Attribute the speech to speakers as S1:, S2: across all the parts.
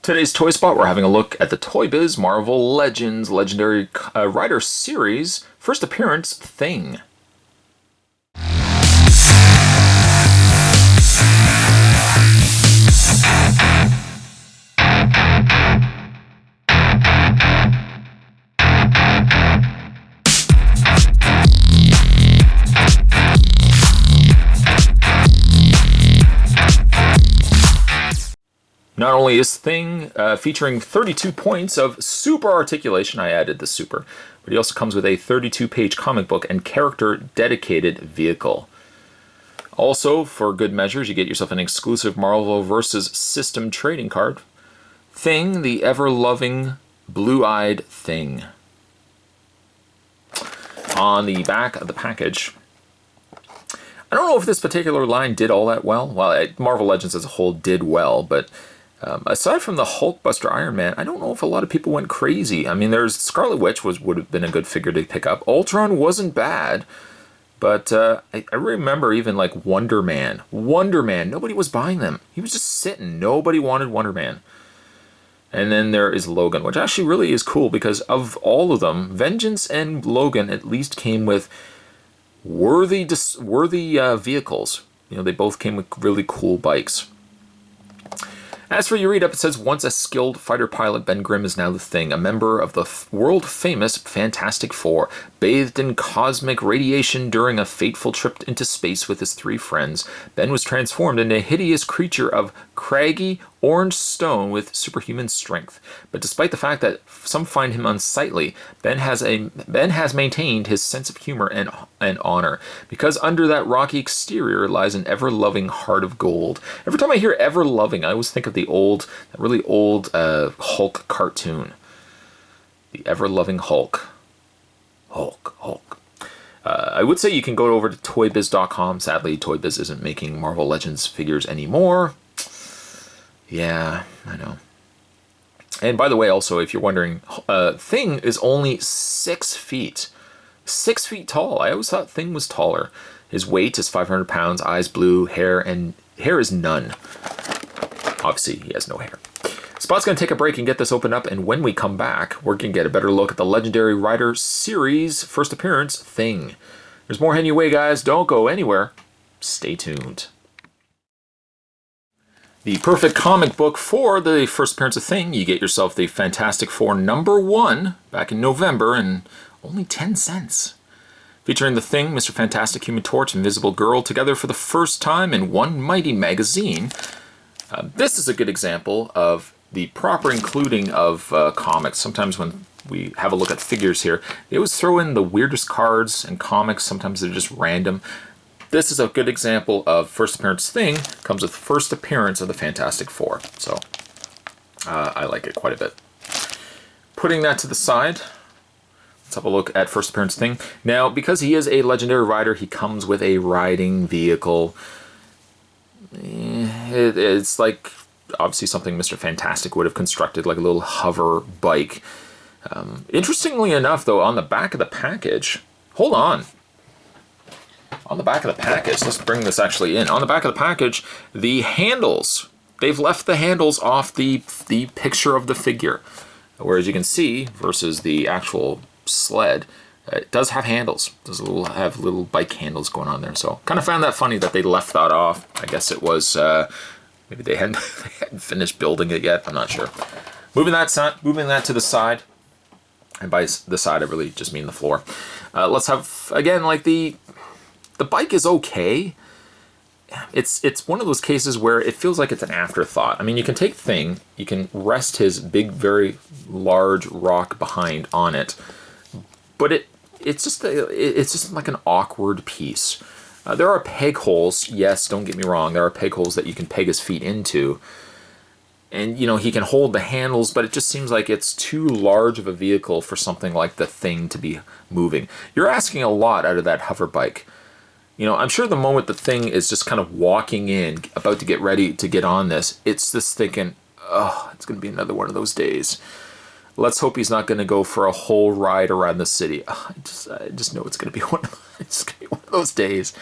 S1: Today's Toy Spot, we're having a look at the Toybiz Marvel Legends Legendary Rider Series first appearance Thing. Not only is Thing featuring 32 points of super articulation, I added the super, but he also comes with a 32-page comic book and character-dedicated vehicle. Also, for good measures, you get yourself an exclusive Marvel vs. System trading card. Thing, the ever-loving, blue-eyed Thing. On the back of the package, I don't know if this particular line did all that well. Well, Marvel Legends as a whole did well, but aside from the Hulkbuster Iron Man, I don't know if a lot of people went crazy. I mean, there's Scarlet Witch would have been a good figure to pick up. Ultron wasn't bad, but I remember even like Wonder Man. Wonder Man, nobody was buying them. He was just sitting. Nobody wanted Wonder Man. And then there is Logan, which actually really is cool because of all of them, Vengeance and Logan at least came with worthy vehicles. You know, they both came with really cool bikes. As for your read-up, it says, once a skilled fighter pilot, Ben Grimm is now the Thing, a member of the world-famous Fantastic Four. Bathed in cosmic radiation during a fateful trip into space with his three friends, Ben was transformed into a hideous creature of craggy orange stone with superhuman strength. But despite the fact that some find him unsightly, Ben has maintained his sense of humor and honor, because under that rocky exterior lies an ever-loving heart of gold. Every time I hear ever-loving, I always think of that really old Hulk cartoon. The ever-loving Hulk. Hulk. I would say you can go over to Toybiz.com. Sadly, Toybiz isn't making Marvel Legends figures anymore. Yeah, I know. And by the way, also, if you're wondering, Thing is only 6 feet. 6 feet tall. I always thought Thing was taller. His weight is 500 pounds, eyes blue, hair is none. Obviously, he has no hair. Spot's going to take a break and get this opened up, and when we come back, we're going to get a better look at the Legendary Rider Series first appearance Thing. There's more heading your way, guys. Don't go anywhere. Stay tuned. The perfect comic book for the first appearance of Thing. You get yourself the Fantastic Four #1 back in November and only 10 cents. Featuring the Thing, Mr. Fantastic, Human Torch, Invisible Girl together for the first time in one mighty magazine. This is a good example of the proper including of comics. Sometimes when we have a look at figures here, they always throw in the weirdest cards and comics. Sometimes they're just random. This is a good example of first appearance Thing. Comes with first appearance of the Fantastic Four. So I like it quite a bit. Putting that to the side, let's have a look at first appearance Thing. Now, because he is a legendary rider, he comes with a riding vehicle. It's like obviously something Mr. Fantastic would have constructed, like a little hover bike. Interestingly enough, though, on the back of the package, hold on. On the back of the package, let's bring this actually in. On the back of the package, the handles, they've left the handles off the picture of the figure. Whereas you can see, versus the actual sled, it does have handles. It does have little bike handles going on there. So kind of found that funny that they left that off. I guess it was, maybe they hadn't finished building it yet. I'm not sure. Moving that to the side. And by the side, I really just mean the floor. Let's have, again, like the bike is okay. It's one of those cases where it feels like it's an afterthought. I mean, you can take Thing, you can rest his big, very large rock behind on it, but it's just like an awkward piece. There are peg holes. Yes, don't get me wrong. There are peg holes that you can peg his feet into. And, you know, he can hold the handles, but it just seems like it's too large of a vehicle for something like the Thing to be moving. You're asking a lot out of that hover bike. You know, I'm sure the moment the Thing is just kind of walking in, about to get ready to get on this, it's just thinking, oh, it's going to be another one of those days. Let's hope he's not going to go for a whole ride around the city. Oh, I just know it's going to be one of those days.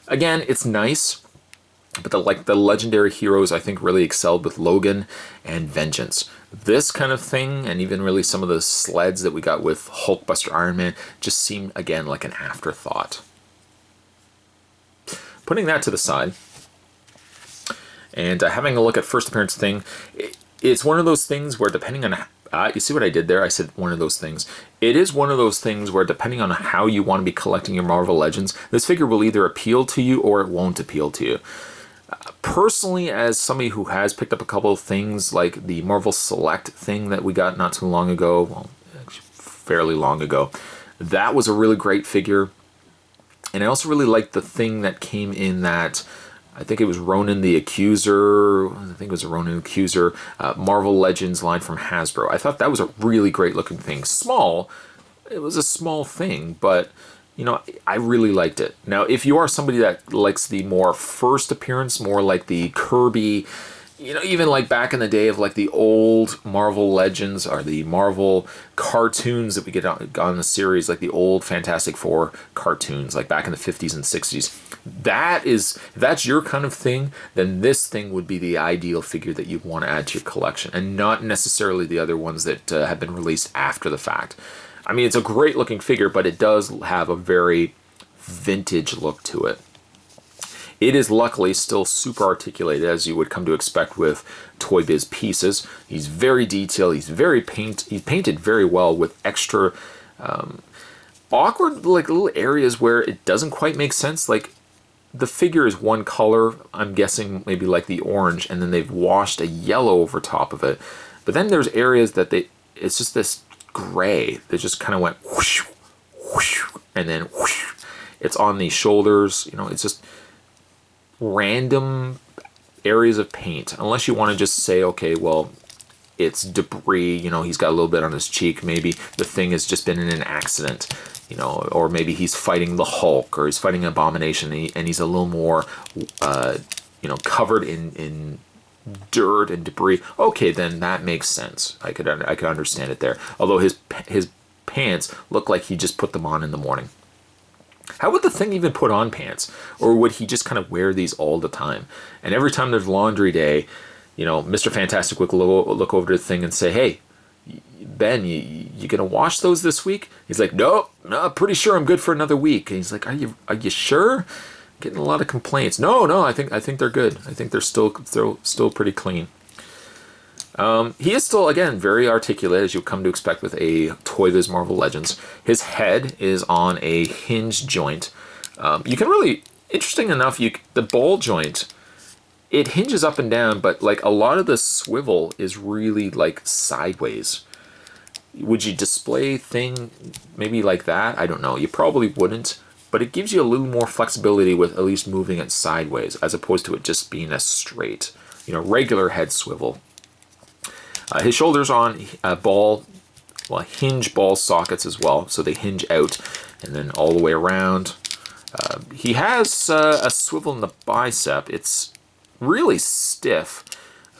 S1: Again, it's nice. But the legendary heroes, I think, really excelled with Logan and Vengeance. This kind of thing, and even really some of the sleds that we got with Hulkbuster Iron Man, just seemed, again, like an afterthought. Putting that to the side, and having a look at first appearance thing, it's one of those things where depending on... you see what I did there? I said one of those things. It is one of those things where depending on how you want to be collecting your Marvel Legends, this figure will either appeal to you or it won't appeal to you. Personally, as somebody who has picked up a couple of things like the Marvel Select thing that we got not too long ago, well, actually fairly long ago, that was a really great figure. And I also really liked the thing that came in that, I think it was Ronan the Accuser, Marvel Legends line from Hasbro. I thought that was a really great looking thing. Small, it was a small thing, but you know, I really liked it. Now, if you are somebody that likes the more first appearance, more like the Kirby, you know, even like back in the day of like the old Marvel Legends or the Marvel cartoons that we get on the series, like the old Fantastic Four cartoons, like back in the 50s and 60s. If that's your kind of thing, then this thing would be the ideal figure that you'd want to add to your collection, and not necessarily the other ones that have been released after the fact. I mean, it's a great looking figure, but it does have a very vintage look to it. It is luckily still super articulated, as you would come to expect with Toybiz pieces. He's very detailed. He's painted very well with extra awkward like little areas where it doesn't quite make sense. Like the figure is one color, I'm guessing maybe like the orange, and then they've washed a yellow over top of it. But then there's areas that it's just this gray that just kind of went whoosh, whoosh, and then whoosh. It's on the shoulders, you know, it's just random areas of paint, unless you want to just say, okay, well, it's debris, you know, he's got a little bit on his cheek, maybe the thing has just been in an accident, you know, or maybe he's fighting the Hulk, or he's fighting Abomination, and he's a little more, you know, covered in dirt and debris. Okay, then that makes sense. I could understand it there. Although his pants look like he just put them on in the morning. How would the thing even put on pants? Or would he just kind of wear these all the time? And every time there's laundry day, you know, Mr. Fantastic would look over to the thing and say, hey, Ben, you gonna wash those this week? He's like, no, pretty sure I'm good for another week. And he's like, are you sure? Getting a lot of complaints. No, I think they're good. I think they're still pretty clean. He is still, again, very articulate, as you come to expect with a Toybiz Marvel Legends. His head is on a hinged joint. You can really, interesting enough, the ball joint, it hinges up and down, but like a lot of the swivel is really like sideways. Would you display thing maybe like that? I don't know. You probably wouldn't. But it gives you a little more flexibility with at least moving it sideways, as opposed to it just being a straight, you know, regular head swivel. His shoulders on hinge ball sockets as well, so they hinge out and then all the way around. He has a swivel in the bicep. It's really stiff,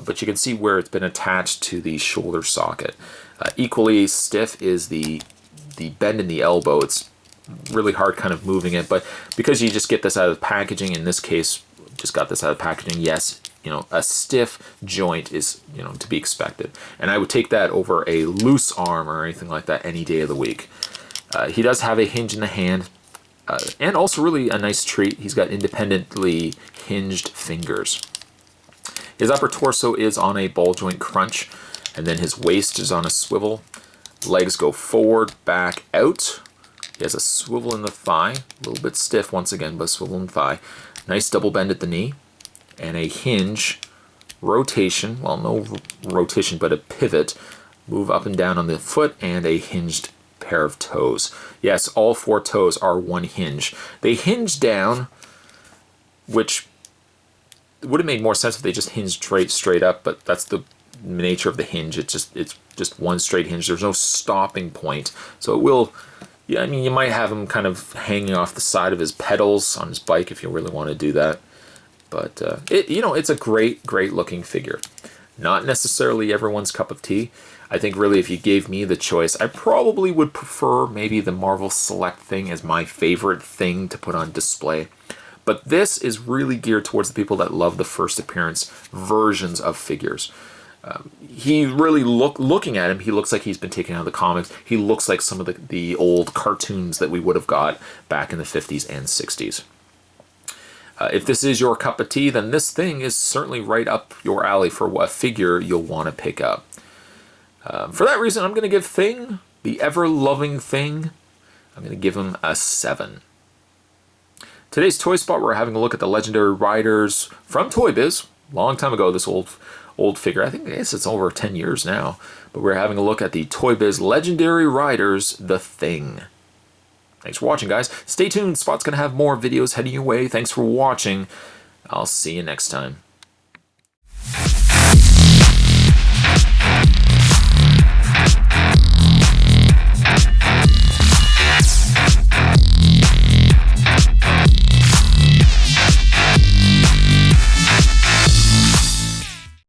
S1: but you can see where it's been attached to the shoulder socket. Equally stiff is the bend in the elbow. It's really hard kind of moving it, but because you just get this out of packaging, in this case just got this out of packaging, yes, you know, a stiff joint is, you know, to be expected, and I would take that over a loose arm or anything like that any day of the week. He does have a hinge in the hand, and also really a nice treat, he's got independently hinged fingers. His upper torso is on a ball joint crunch, and then his waist is on a swivel. Legs go forward, back, out. He has a swivel in the thigh, a little bit stiff once again, but swivel in the thigh. Nice double bend at the knee, and a hinge, rotation, well, no rotation, but a pivot, move up and down on the foot, and a hinged pair of toes. Yes, all four toes are one hinge. They hinge down, which would have made more sense if they just hinged straight up, but that's the nature of the hinge. It's just one straight hinge. There's no stopping point, so it will. Yeah, I mean, you might have him kind of hanging off the side of his pedals on his bike if you really want to do that. But it's a great looking figure. Not necessarily everyone's cup of tea. I think really if you gave me the choice, I probably would prefer maybe the Marvel Select thing as my favorite thing to put on display. But this is really geared towards the people that love the first appearance versions of figures. He really looking at him, he looks like he's been taken out of the comics. He looks like some of the old cartoons that we would have got back in the 50s and 60s. If this is your cup of tea, then this thing is certainly right up your alley for what figure you'll want to pick up. For that reason, I'm going to give Thing, the ever-loving Thing, I'm going to give him a 7. Today's Toy Spot, we're having a look at the Legendary Riders from Toybiz. Long time ago, this old figure. I guess it's over 10 years now. But we're having a look at the Toybiz Legendary Riders, the Thing. Thanks for watching, guys. Stay tuned. Spot's going to have more videos heading your way. Thanks for watching. I'll see you next time.